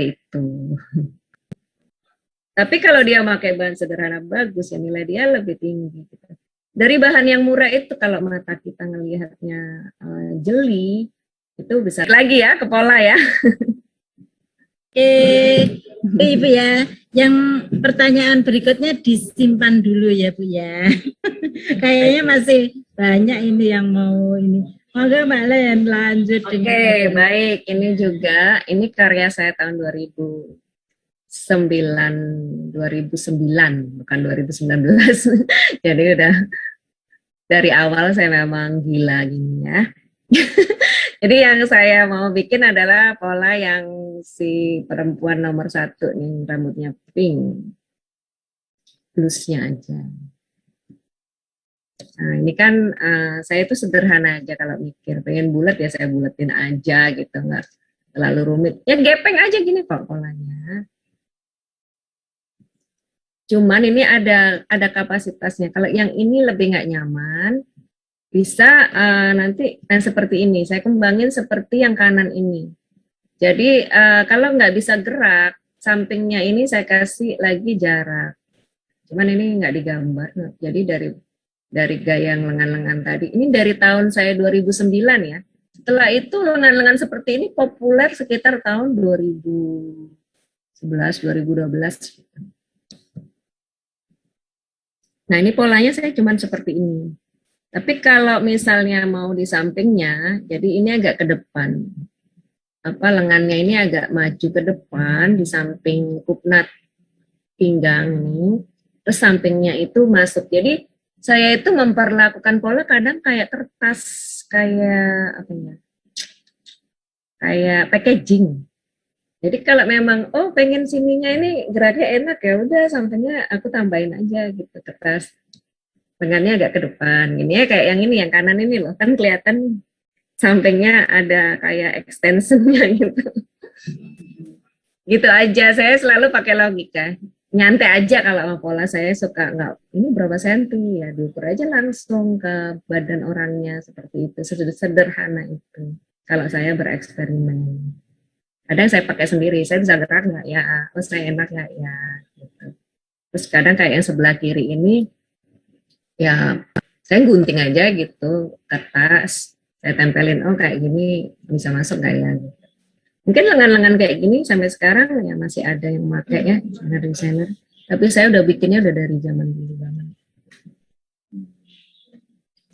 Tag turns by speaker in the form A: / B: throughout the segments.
A: itu. Tapi kalau dia pakai bahan sederhana bagus ya nilai dia lebih tinggi. Gitu. Dari bahan yang murah itu kalau mata kita ngelihatnya jeli itu besar lagi ya ke pola ya.
B: Ibu ya, yang pertanyaan berikutnya disimpan dulu ya Bu ya. Kayaknya masih banyak ini yang mau ini. Moga Mbak Len lanjut.
A: Oke, baik. Ini juga, ini karya saya tahun 2009, bukan 2019. Jadi udah dari awal saya memang gila gini ya. Jadi yang saya mau bikin adalah pola yang si perempuan nomor 1 nih, rambutnya pink. Blusnya aja. Nah ini kan saya itu sederhana aja kalau mikir, pengen bulat ya saya bulatin aja gitu, nggak terlalu rumit. Ya gepeng aja gini kok polanya. Cuman ini ada kapasitasnya. Kalau yang ini lebih nggak nyaman, bisa nanti seperti ini. Saya kembangin seperti yang kanan ini. Jadi kalau nggak bisa gerak, sampingnya ini saya kasih lagi jarak. Cuman ini nggak digambar. Jadi dari gaya yang lengan-lengan tadi. Ini dari tahun saya 2009 ya. Setelah itu lengan-lengan seperti ini populer sekitar tahun 2011, 2012. Nah ini polanya saya cuma seperti ini. Tapi kalau misalnya mau di sampingnya, jadi ini agak ke depan. Lengannya ini agak maju ke depan di samping kupnat pinggang ini. Terus sampingnya itu masuk. Jadi saya itu memperlakukan pola kadang kayak kertas, kayak apa ya? Kayak packaging. Jadi kalau memang pengen sininya ini geraknya enak ya udah sampingnya aku tambahin aja gitu kertas. Lengannya agak ke depan. Ini ya kayak yang ini yang kanan ini loh. Kan kelihatan sampingnya ada kayak extensionnya gitu. Gitu aja, saya selalu pakai logika. Nyantai aja kalau sama pola, saya suka nggak, ini berapa senti ya, diukur aja langsung ke badan orangnya, seperti itu, sederhana itu. Kalau saya bereksperimen. Kadang saya pakai sendiri, saya bisa gerak nggak ya, saya enak nggak ya, gitu. Terus kadang kayak yang sebelah kiri ini, ya saya gunting aja gitu, kertas, saya tempelin, kayak gini bisa masuk nggak ya, gitu. Mungkin lengan-lengan kayak gini sampai sekarang ya masih ada yang pakai ya desainer-desainer. Tapi saya udah bikinnya udah dari zaman dulu banget.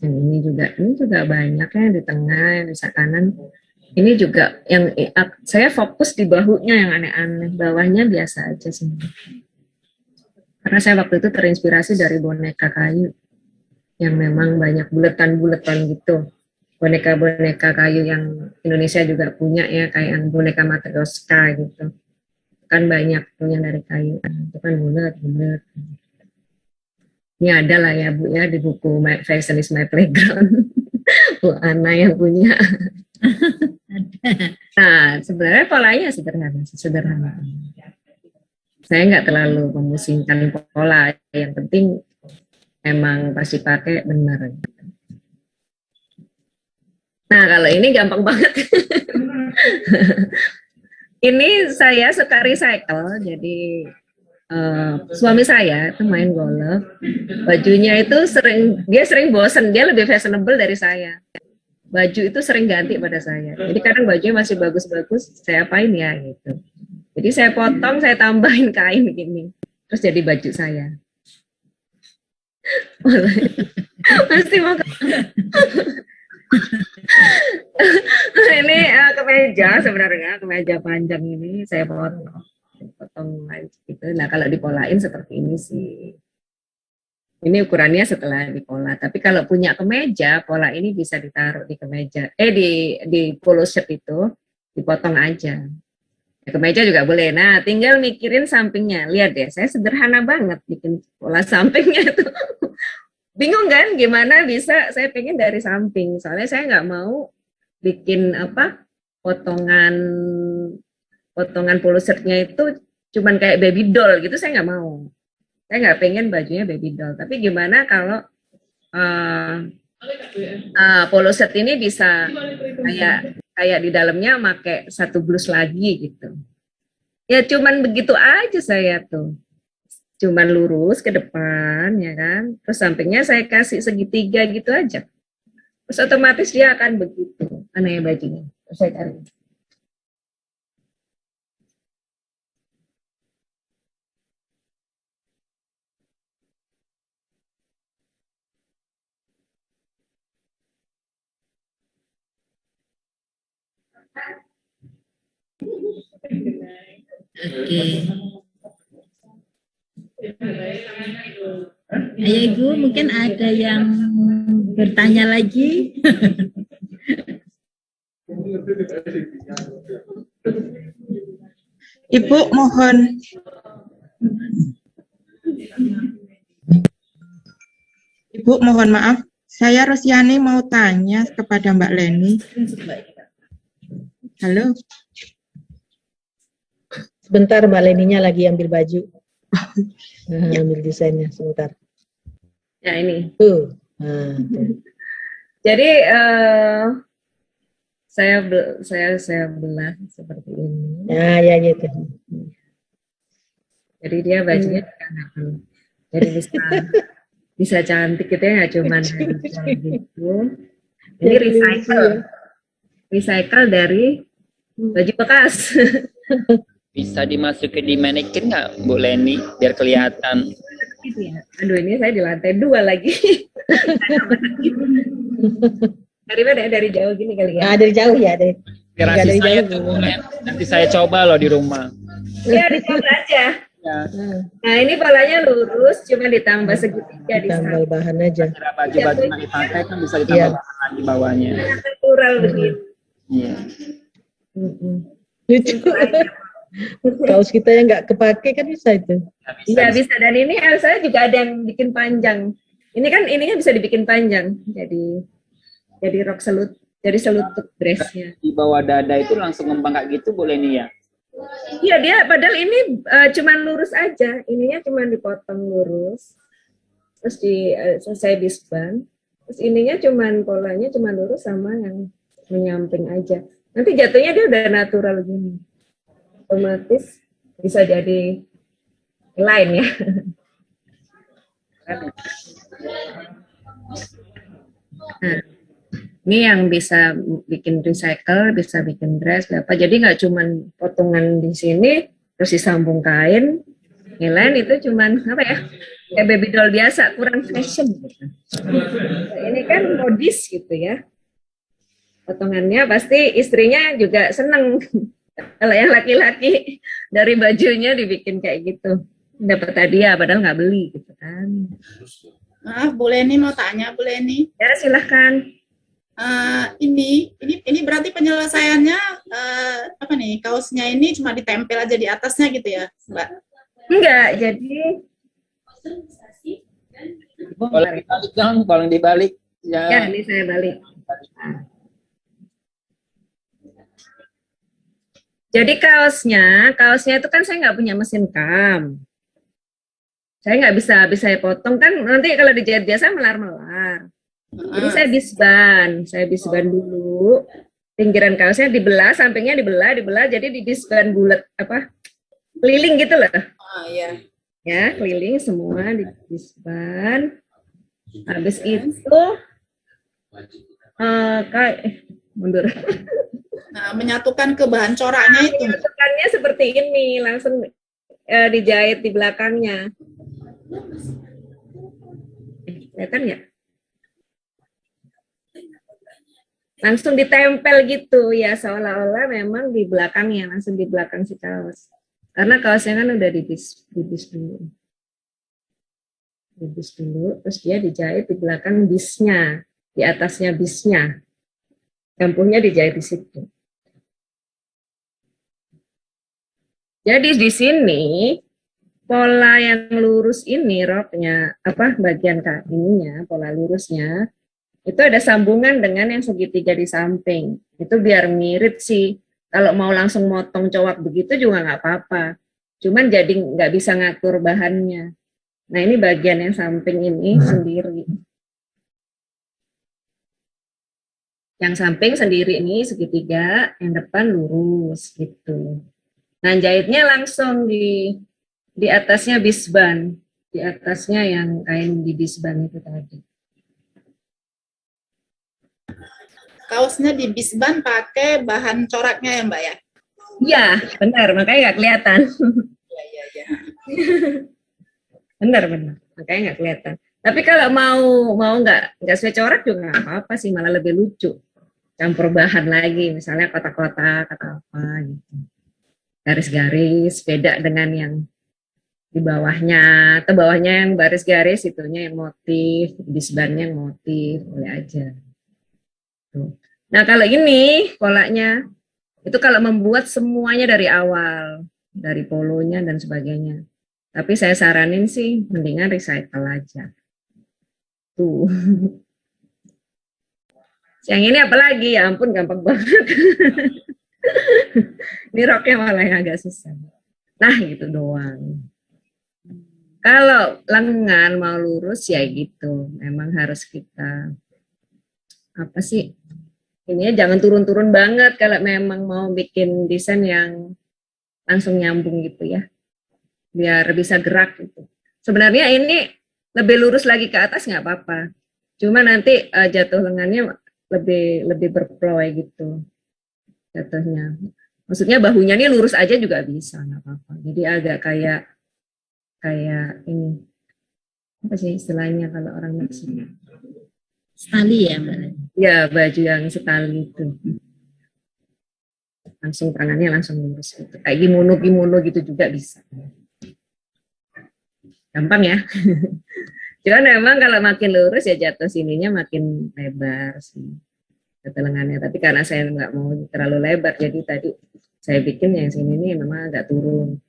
A: Yang ini juga banyak ya di tengah, yang di kanan. Ini juga yang saya fokus di bahunya yang aneh-aneh, bawahnya biasa aja sih. Karena saya waktu itu terinspirasi dari boneka kayu yang memang banyak buletan-buletan gitu. Boneka-boneka kayu yang Indonesia juga punya ya, kayak yang boneka Matryoshka gitu. Kan banyak tuh yang dari kayu, itu kan bulat. Ini ada lah ya Bu ya di buku Fashion is My Playground. Bu Ana yang punya. Nah sebenarnya polanya sederhana. Saya nggak terlalu memusingkan pola, yang penting emang pasti pakai benar. Nah kalau ini gampang banget. Ini saya suka recycle, jadi suami saya itu main golf, bajunya itu dia sering bosen, dia lebih fashionable dari saya. Baju itu sering ganti pada saya. Jadi kadang bajunya masih bagus-bagus, saya apain ya gitu. Jadi saya potong, saya tambahin kain begini, terus jadi baju saya. Pasti mau ini kemeja sebenarnya, kemeja panjang ini saya potong gitu. Nah kalau dipolain seperti ini sih. Ini ukurannya setelah dipola. Tapi kalau punya kemeja, pola ini bisa ditaruh di kemeja. Di polo shirt itu dipotong aja. Ya, kemeja juga boleh. Nah, tinggal mikirin sampingnya. Lihat deh, saya sederhana banget bikin pola sampingnya itu. Bingung kan gimana bisa saya pengen dari samping. Soalnya saya nggak mau bikin potongan potongan polo shirtnya itu cuman kayak baby doll gitu, saya nggak mau. Saya nggak pengen bajunya baby doll. Tapi gimana kalau polo shirt ini bisa kayak di dalamnya pakai satu blus lagi gitu. Ya cuman begitu aja saya tuh. Cuman lurus ke depan ya kan. Terus sampingnya saya kasih segitiga gitu aja. Terus otomatis dia akan begitu. Aneh bajunya. Terus saya cari.
B: Oke. Ayo Ibu, mungkin ada yang bertanya lagi?
C: Ibu mohon Ibu mohon maaf, saya Rosiani mau tanya kepada Mbak Leni. Halo,
D: Sebentar Mbak Leninya lagi ambil baju. Ambil desainnya sebentar.
A: Ya ini.
D: Tuh. Nah, tuh.
A: Jadi saya belah seperti ini.
D: Nah, ya gitu.
A: Jadi dia bajunya jadi bisa cantik gitu ya, nggak cuma gitu. Ini recycle dari baju bekas.
E: Bisa dimasukin di manekin nggak, Bu Leni, biar kelihatan?
A: Gitu ya. Aduh, ini saya di lantai 2 lagi. Dari mana? Dari jauh gini kali ya?
D: Nah, dari jauh ya, dari
E: Inspirasi
D: dari
E: saya
D: jauh.
E: tuh, Bu Len. Nanti saya coba loh di rumah.
A: Ya, dicoba aja.
E: Ya,
A: Nah, ini polanya lurus, cuma ditambah segitiga di
D: Tambal
A: sana.
D: bahan aja.
E: kira baju-baju yang dipakai kan bisa ditambah bahan lagi bawahnya.
A: Natural begitu.
E: Iya.
D: Lucu. Kaos kita yang nggak kepake kan bisa itu.
E: Nggak bisa.
A: Iya bisa, dan ini saya juga ada yang bikin panjang. Ini kan bisa dibikin panjang, jadi rok selutut dressnya.
E: Di bawah dada itu langsung ngembang kayak gitu, Bu Leni ya?
A: Iya dia, padahal ini cuman lurus aja, ininya cuman dipotong lurus, terus selesai bisban, terus ininya cuman polanya cuman lurus sama yang menyamping aja. Nanti jatuhnya dia udah natural gini, otomatis bisa jadi line ya. Nah, ini yang bisa bikin recycle, bisa bikin dress, apa. Jadi nggak cuman potongan di sini, terus disambung kain, lain itu cuman apa ya, kayak baby doll biasa, kurang fashion. Gitu. Nah, ini kan modis gitu ya. Potongannya pasti istrinya juga seneng. Kalau yang laki-laki dari bajunya dibikin kayak gitu, dapat hadiah padahal nggak beli gitu kan.
F: Maaf, Bu Leni mau tanya, Bu Leni.
A: Ya silahkan.
F: Ini berarti penyelesaiannya apa nih? Kaosnya ini cuma ditempel aja di atasnya gitu ya, Mbak?
A: Enggak, jadi
E: Boleh dibalik dong, boleh dibalik.
A: ya
E: Ya,
A: ini saya balik. Nah. Jadi kaosnya itu kan saya nggak punya mesin kam. Saya nggak bisa saya potong kan, nanti kalau dijahit biasa melar-melar. Jadi saya bisban dulu. Pinggiran kaosnya dibelah, sampingnya dibelah, jadi dibisban bulat apa? Keliling gitu loh.
F: Iya.
A: Ya, keliling semua dibisban. Habis itu mundur.
F: Nah, menyatukan ke bahan coraknya itu.
A: Tekannya seperti ini, langsung dijahit di belakangnya. Kelihatan ya? Langsung ditempel gitu ya, seolah-olah memang di belakangnya, langsung di belakang si kaos. Karena kaosnya kan udah dibis dulu. Dibis dulu, terus dia dijahit di belakang bisnya, di atasnya bisnya. Kampuhnya dijahit di situ. Jadi di sini pola yang lurus ini roknya, apa bagian ininya, pola lurusnya itu ada sambungan dengan yang segitiga di samping. Itu biar mirip sih. Kalau mau langsung motong cowok begitu juga nggak apa-apa. Cuman jadi nggak bisa ngatur bahannya. Nah ini bagian yang samping ini sendiri. Yang samping sendiri ini segitiga, yang depan lurus gitu. Nah, jahitnya langsung di atasnya bisban, di atasnya yang kain di bisban itu tadi.
F: Kaosnya di bisban pakai bahan coraknya ya Mbak ya?
A: Iya, benar, makanya nggak kelihatan.
F: Iya, iya, iya.
A: Benar, makanya nggak kelihatan. Tapi kalau mau nggak sesuai corak juga nggak apa-apa sih, malah lebih lucu. Campur bahan lagi, misalnya kotak-kotak atau apa gitu. Garis-garis, beda dengan yang di bawahnya, atau bawahnya yang baris-garis, itunya yang motif, bisbannya yang motif, boleh aja. Tuh. Nah, kalau ini polanya, itu kalau membuat semuanya dari awal, dari polonya dan sebagainya. Tapi saya saranin sih, mendingan recycle aja. Tuh. Yang ini apalagi, ya ampun gampang banget. Ini roknya malah yang agak susah. Nah, gitu doang. Kalau lengan mau lurus ya gitu, memang harus kita apa sih? Ini jangan turun-turun banget kalau memang mau bikin desain yang langsung nyambung gitu ya, biar bisa gerak gitu. Sebenarnya ini lebih lurus lagi ke atas nggak apa-apa, cuma nanti jatuh lengannya lebih berploy gitu jatuhnya. Maksudnya bahunya ini lurus aja juga bisa, nggak apa-apa. Jadi agak kayak ini apa sih istilahnya kalau orang Meksiko?
B: Sekali ya Mbak.
A: Ya, baju yang setali itu. Langsung tangannya langsung lurus gitu. Kayak kimono gitu juga bisa. Gampang ya. Cuman memang kalau makin lurus ya jatuh sininya makin lebar sih. Jatuh lengannya. Tapi karena saya nggak mau terlalu lebar, jadi tadi saya bikin yang sini ini memang agak turun.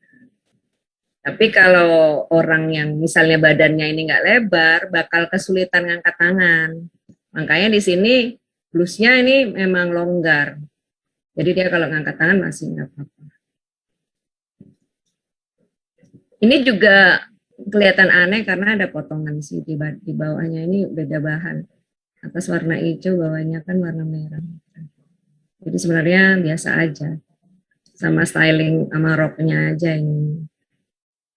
A: Tapi kalau orang yang misalnya badannya ini nggak lebar, bakal kesulitan ngangkat tangan. Makanya di sini blusnya ini memang longgar. Jadi dia kalau ngangkat tangan masih nggak apa-apa. Ini juga kelihatan aneh karena ada potongan sih di bawahnya ini beda bahan. Atas warna hijau, bawahnya kan warna merah. Jadi sebenarnya biasa aja. Sama styling sama roknya aja ini.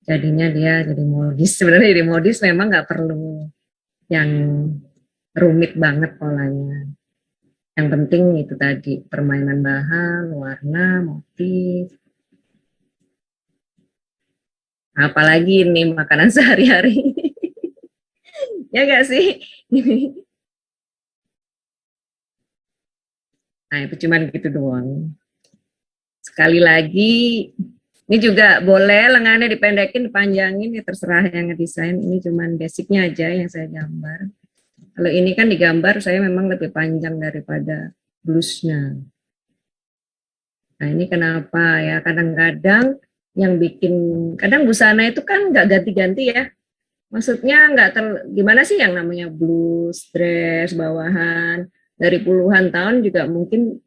A: Jadinya dia jadi modis. Sebenarnya jadi modis memang nggak perlu yang rumit banget polanya. Yang penting itu tadi, permainan bahan, warna, motif. Apalagi ini makanan sehari-hari. Ya nggak sih? Nah, itu cuman gitu doang. Sekali lagi, ini juga boleh lengannya dipendekin, dipanjangin, ya terserah yang ngedesain. Ini cuman basicnya aja yang saya gambar. Kalau ini kan digambar, saya memang lebih panjang daripada blusnya. Nah, ini kenapa ya? Kadang-kadang yang bikin, kadang busana itu kan nggak ganti-ganti ya. Maksudnya nggak gimana sih yang namanya blus, dress, bawahan, dari puluhan tahun juga mungkin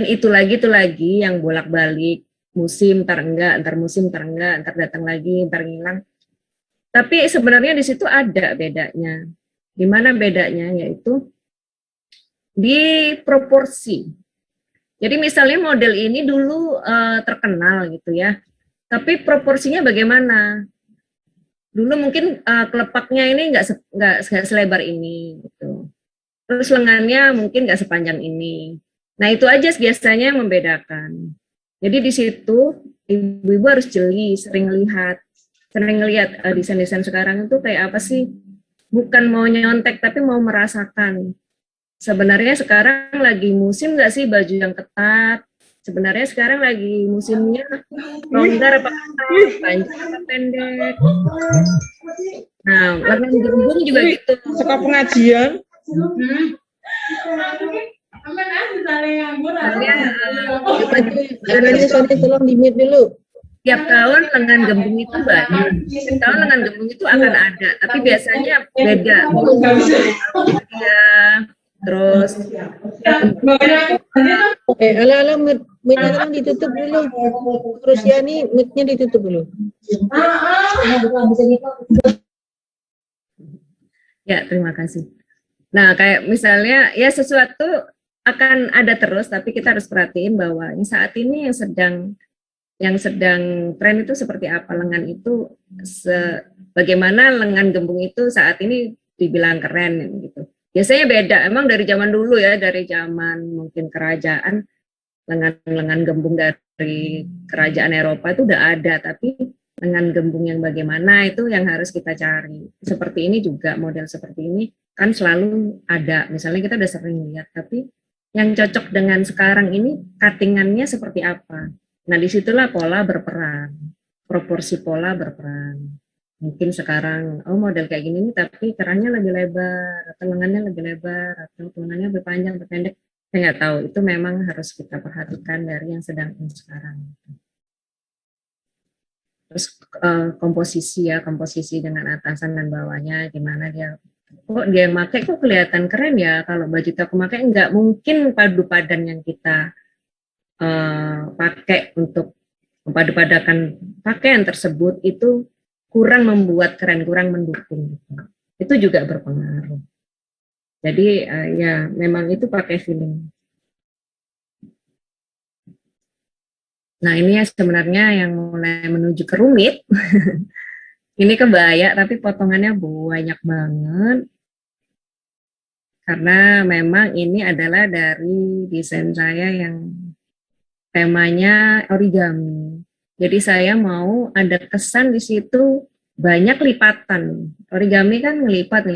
A: itu lagi yang bolak-balik, musim ntar enggak, ntar musim ntar enggak, ntar datang lagi, ntar ngilang. Tapi sebenarnya di situ ada bedanya. Di mana bedanya? Yaitu di proporsi. Jadi misalnya model ini dulu terkenal gitu ya, tapi proporsinya bagaimana? Dulu mungkin kelepaknya ini nggak selebar ini gitu. Terus lengannya mungkin nggak sepanjang ini. Nah itu aja biasanya yang membedakan. Jadi di situ ibu-ibu harus jeli, sering lihat desain-desain sekarang itu kayak apa sih? Bukan mau nyontek tapi mau merasakan. Sebenarnya sekarang lagi musim nggak sih baju yang ketat? Sebenarnya sekarang lagi musimnya longgar apa ketat, panjang apa pendek. Nah, lengan gembung juga gitu.
C: Suka pengajian.
D: Caranya Sony tolong di-mute dulu.
A: Tiap tahun lengan gembung itu banyak. Tiap tahun lengan gembung itu akan ada, tapi biasanya beda. Ya, terus
D: Halo, mute-nya tolong ditutup dulu. Rusiani, mute-nya ditutup dulu.
A: ya terima kasih. Nah, kayak misalnya ya sesuatu akan ada terus, tapi kita harus perhatiin bahwa saat ini yang sedang yang sedang tren itu seperti apa lengan itu, bagaimana lengan gembung itu saat ini dibilang keren gitu. Biasanya beda, emang dari zaman dulu ya, dari zaman mungkin kerajaan, lengan-lengan gembung dari kerajaan Eropa itu udah ada, tapi lengan gembung yang bagaimana itu yang harus kita cari. Seperti ini juga, model seperti ini kan selalu ada, misalnya kita udah sering lihat, tapi yang cocok dengan sekarang ini cuttingannya seperti apa. Nah, disitulah pola berperan, proporsi pola berperan. Mungkin sekarang, oh model kayak gini nih, tapi kerahnya lebih lebar, atau lengannya lebih lebar, atau lengannya lebih panjang, lebih pendek. Saya nggak tahu, itu memang harus kita perhatikan dari yang sedang sekarang. Terus komposisi ya, komposisi dengan atasan dan bawahnya, gimana dia, kok dia pakai kok kelihatan keren ya, kalau baju aku pakai nggak mungkin padu padan yang kita pakai untuk mempadu-padakan pakaian tersebut itu kurang membuat keren, kurang mendukung. Itu juga berpengaruh. Jadi ya memang itu pakai feeling. Nah ini ya sebenarnya yang mulai menuju ke rumit. Ini kebaya tapi potongannya banyak banget. Karena memang ini adalah dari desain saya yang temanya origami. Jadi saya mau ada kesan di situ banyak lipatan. Origami kan ngelipat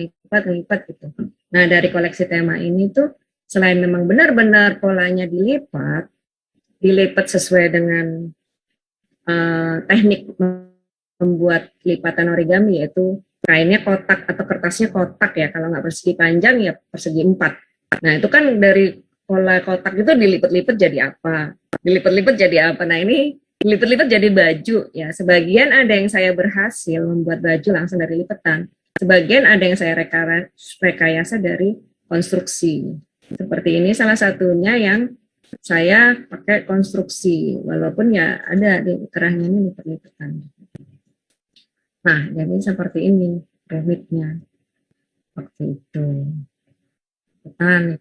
A: gitu. Nah dari koleksi tema ini tuh selain memang benar-benar polanya dilipat sesuai dengan teknik membuat lipatan origami, yaitu kainnya kotak atau kertasnya kotak ya, kalau nggak persegi panjang ya persegi 4. Nah itu kan dari pola kotak itu dilipat-lipat jadi apa? Dilipat-lipat jadi apa? Nah ini dilipat-lipat jadi baju ya. Sebagian ada yang saya berhasil membuat baju langsung dari lipatan. Sebagian ada yang saya rekayasa dari konstruksi. Seperti ini salah satunya yang saya pakai konstruksi, walaupun ya ada di kerahnya ini lipat-lipatan. Nah, jadi seperti ini rumitnya waktu itu. Lipetan.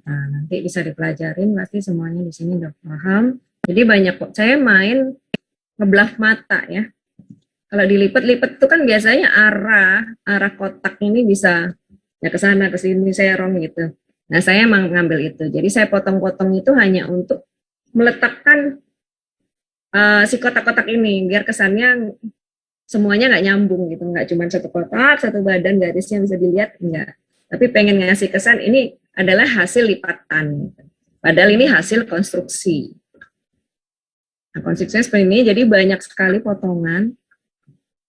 A: Nanti bisa dipelajarin, pasti semuanya di sini udah paham. Jadi banyak kok. Saya main ngebluff mata ya. Kalau dilipat-lipat itu kan biasanya arah kotak ini bisa ya ke sana ke sini serong gitu. Nah, saya mengambil itu. Jadi saya potong-potong itu hanya untuk meletakkan si kotak-kotak ini biar kesannya semuanya nggak nyambung gitu, nggak cuma satu kotak, satu badan garisnya bisa dilihat, enggak. Tapi pengen ngasih kesan ini adalah hasil lipatan. Padahal ini hasil konstruksi. Nah, konstruksinya seperti ini, jadi banyak sekali potongan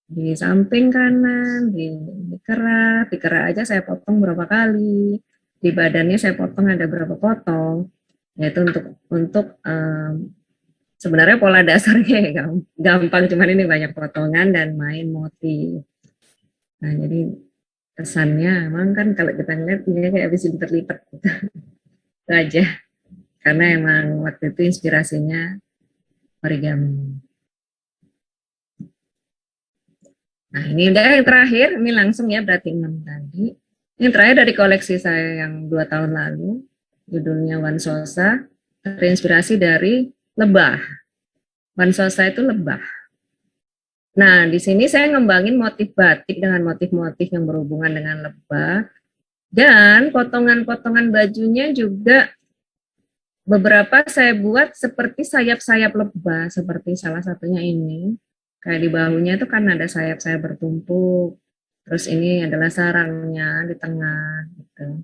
A: di samping kanan, di kerah aja saya potong berapa kali, di badannya saya potong ada berapa potong, yaitu untuk sebenarnya pola dasarnya gampang, cuman ini banyak potongan dan main motif. Nah jadi kesannya emang kan kalau kita ngeliat ini kayak habis terlipat gitu. Itu aja, karena emang waktu itu inspirasinya origami. Nah ini udah yang terakhir, ini langsung ya berarti 6 tadi. Yang terakhir dari koleksi saya yang 2 tahun lalu, judulnya Wansosa, terinspirasi dari lebah. Wansosa itu lebah. Nah, di sini saya ngembangin motif batik dengan motif-motif yang berhubungan dengan lebah. Dan potongan-potongan bajunya juga beberapa saya buat seperti sayap-sayap lebah, seperti salah satunya ini. Kayak di bahunya itu kan ada sayap-sayap bertumpuk. Terus ini adalah sarangnya di tengah gitu.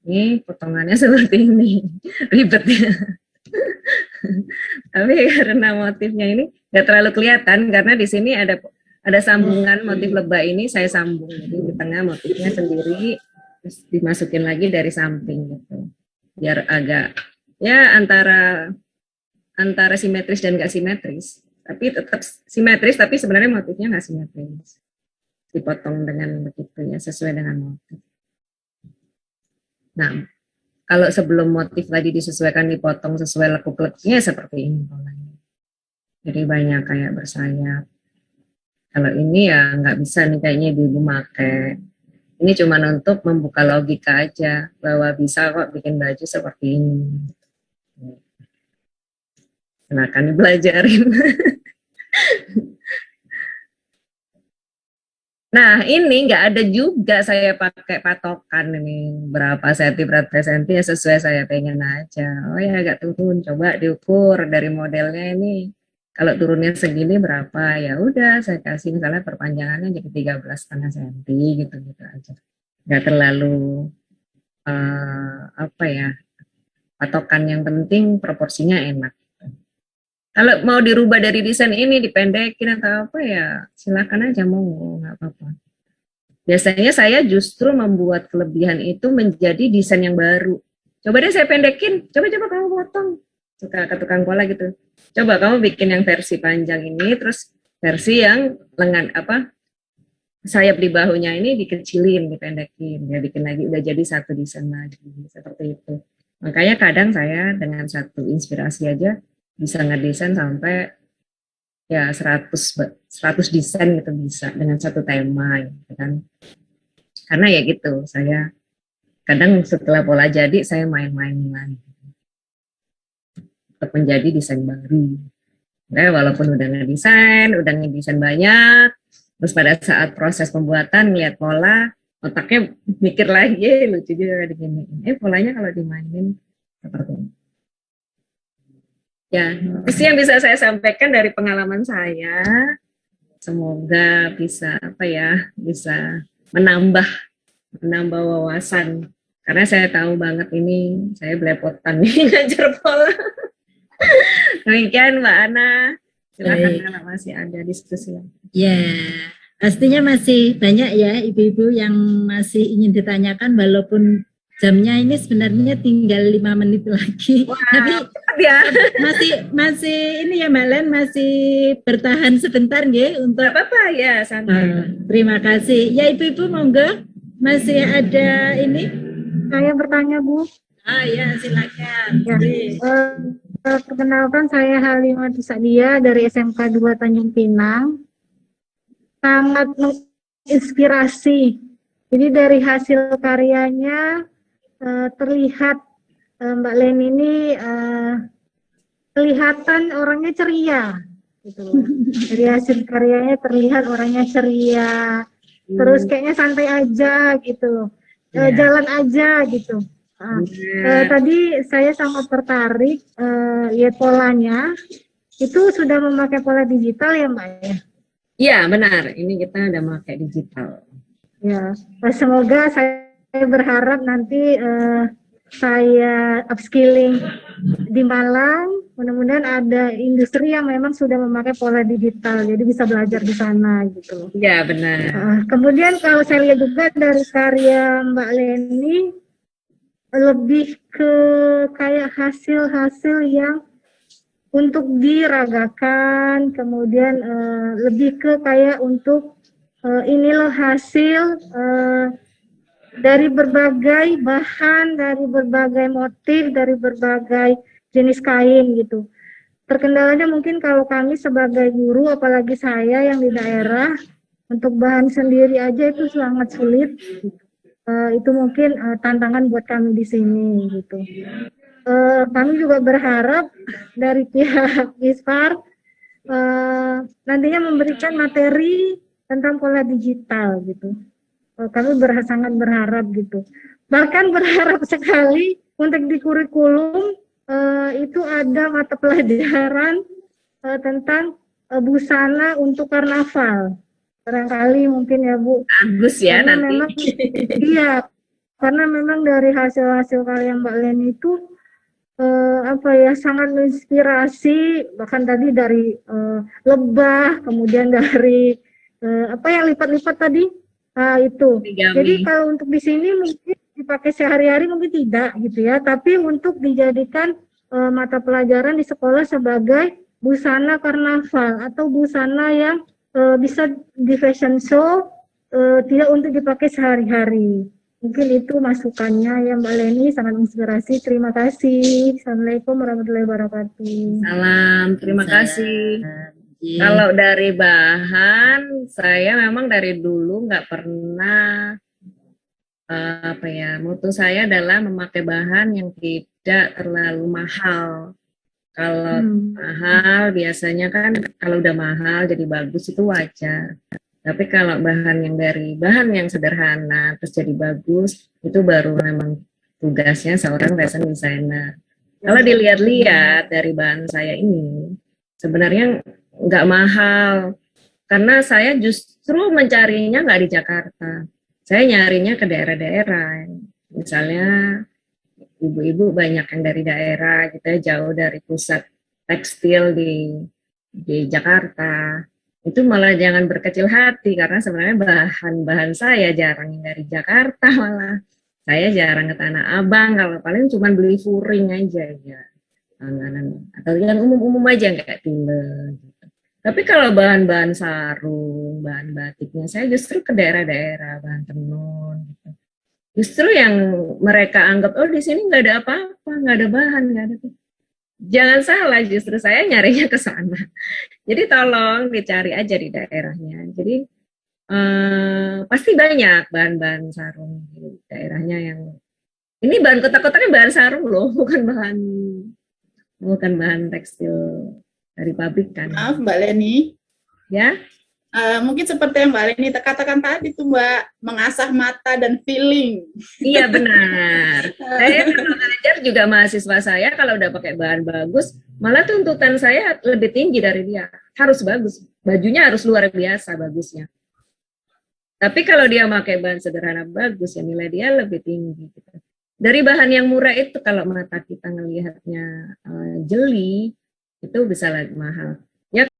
A: Ini potongannya seperti ini. Ribet ya. Tapi karena motifnya ini nggak terlalu kelihatan karena di sini ada sambungan motif lebah ini saya sambung, jadi di tengah motifnya sendiri terus dimasukin lagi dari samping gitu, biar agak ya antara simetris dan nggak simetris, tapi tetap simetris tapi sebenarnya motifnya nggak simetris, dipotong dengan begitu ya sesuai dengan motif. Nah kalau sebelum motif tadi disesuaikan dipotong sesuai lekuk-lekuknya seperti ini polanya. Jadi banyak kayak bersayap. Kalau ini ya nggak bisa nih kayaknya ibu-ibu pakai. Ini cuma untuk membuka logika aja bahwa bisa kok bikin baju seperti ini. Silakan dipelajarin. Nah, ini nggak ada juga saya pakai patokan ini berapa senti berapa senti ya sesuai saya pengen aja. Oh ya agak turun, coba diukur dari modelnya ini. Kalau turunnya segini berapa ya udah saya kasih misalnya perpanjangannya jadi 13,5 senti gitu aja. Nggak terlalu apa ya patokan, yang penting proporsinya enak. Kalau mau dirubah dari desain ini dipendekin atau apa ya silakan aja, mau nggak apa-apa. Biasanya saya justru membuat kelebihan itu menjadi desain yang baru. Coba deh saya pendekin, coba kamu potong. Suka ke tukang pola gitu. Coba kamu bikin yang versi panjang ini, terus versi yang lengan apa sayap di bahunya ini dikecilin, dipendekin, ya bikin lagi udah jadi satu desain lagi seperti itu. Makanya kadang saya dengan satu inspirasi aja bisa ngedesain sampai ya 100 desain gitu bisa dengan satu tema gitu kan. Karena ya gitu, saya kadang setelah pola jadi saya main-main lagi untuk menjadi desain baru. Nah, walaupun udah ngedesain banyak, terus pada saat proses pembuatan ngeliat pola, otaknya mikir lagi, lucu juga begini. Polanya kalau dimainin seperti ini. Ya, itu yang bisa saya sampaikan dari pengalaman saya. Semoga bisa bisa menambah wawasan. Karena saya tahu banget ini saya belepotan nih ngajar pola. Demikian Mbak Ana. Silakan
B: Baik.
A: kalau masih ada diskusi.
B: Ya, pastinya masih banyak ya ibu-ibu yang masih ingin ditanyakan walaupun jamnya ini sebenarnya tinggal 5 menit lagi. Tapi
A: Ya,
B: masih ini ya Mbak Len masih bertahan sebentar ya untuk
A: nggak apa-apa ya, santai.
B: terima kasih. Ya ibu-ibu monggo masih ada ini.
G: Saya bertanya, Bu.
B: Ya silakan.
G: Ya. Perkenalkan saya Halimah Tusadia dari SMK 2 Tanjung Pinang. Sangat menginspirasi. Jadi dari hasil karyanya terlihat Mbak Len ini kelihatan orangnya ceria. Gitu loh. Dari hasil karyanya terlihat orangnya ceria. Terus kayaknya santai aja gitu loh. Jalan aja gitu. Tadi saya sangat tertarik lihat polanya. Itu sudah memakai pola digital ya Mbak ya?
A: Iya benar, ini kita udah pakai digital.
G: Ya, semoga saya berharap nanti saya upskilling di Malang. Mudah-mudahan ada industri yang memang sudah memakai pola digital, jadi bisa belajar di sana gitu.
A: Iya benar.
G: Kemudian kalau saya lihat juga dari karya Mbak Leni, lebih ke kayak hasil-hasil yang untuk diragakan, kemudian lebih ke kayak untuk inilah hasil dari berbagai bahan, dari berbagai motif, dari berbagai jenis kain gitu. Terkendalanya mungkin kalau kami sebagai guru, apalagi saya yang di daerah, untuk bahan sendiri aja itu sangat sulit. Itu mungkin tantangan buat kami di sini gitu. Kami juga berharap dari pihak ISPAR nantinya memberikan materi tentang pola digital gitu. Kami sangat berharap gitu. Bahkan berharap sekali untuk di kurikulum itu ada mata pelajaran tentang busana untuk karnaval. Barangkali mungkin ya Bu.
A: Bagus ya
G: karena
A: nanti.
G: Memang, iya, karena memang dari hasil-hasil karya Mbak Len itu sangat menginspirasi, bahkan tadi dari lebah, kemudian dari yang lipat-lipat tadi itu.
A: Origami.
G: Jadi kalau untuk di sini mungkin dipakai sehari-hari mungkin tidak gitu ya, tapi untuk dijadikan mata pelajaran di sekolah sebagai busana karnaval atau busana yang bisa di fashion show, tidak untuk dipakai sehari-hari. Mungkin itu masukannya ya Mbak Leni, sangat inspirasi. Terima kasih. Assalamualaikum warahmatullahi wabarakatuh.
A: Salam, terima kasih. Kalau dari bahan, saya memang dari dulu nggak pernah mutu saya adalah memakai bahan yang tidak terlalu mahal. Kalau mahal biasanya kan kalau udah mahal jadi bagus itu wajar. Tapi kalau bahan yang sederhana terus jadi bagus itu baru memang tugasnya seorang fashion designer. Kalau dilihat-lihat dari bahan saya ini sebenarnya nggak mahal karena saya justru mencarinya nggak di Jakarta. Saya nyarinya ke daerah-daerah. Misalnya ibu-ibu banyak yang dari daerah gitu ya, jauh dari pusat tekstil di Jakarta. Itu malah jangan berkecil hati karena sebenarnya bahan-bahan saya jarang yang dari Jakarta malah. Saya jarang ke Tanah Abang, kalau paling cuma beli furing aja ya. Atau yang umum-umum aja kayak tile. Gitu. Tapi kalau bahan-bahan sarung, bahan batiknya saya justru ke daerah-daerah, bahan tenun gitu. Justru yang mereka anggap, oh di sini nggak ada apa-apa, nggak ada bahan, nggak ada. Jangan salah, justru saya nyarinya ke sana. Jadi tolong dicari aja di daerahnya. Jadi pasti banyak bahan-bahan sarung di daerahnya yang ini bahan kotak-kotaknya bahan sarung loh, bukan bahan tekstil dari pabrik kan.
F: Maaf Mbak Leni.
A: Ya.
F: Mungkin seperti yang Mbak Leni katakan tadi tuh Mbak, mengasah mata dan feeling.
A: Iya benar. Saya kalau ngajar juga mahasiswa saya kalau udah pakai bahan bagus, malah tuntutan saya lebih tinggi dari dia. Harus bagus, bajunya harus luar biasa bagusnya. Tapi kalau dia pakai bahan sederhana bagus, ya nilai dia lebih tinggi. Gitu. Dari bahan yang murah itu kalau mata kita ngelihatnya jeli, itu bisa lebih mahal.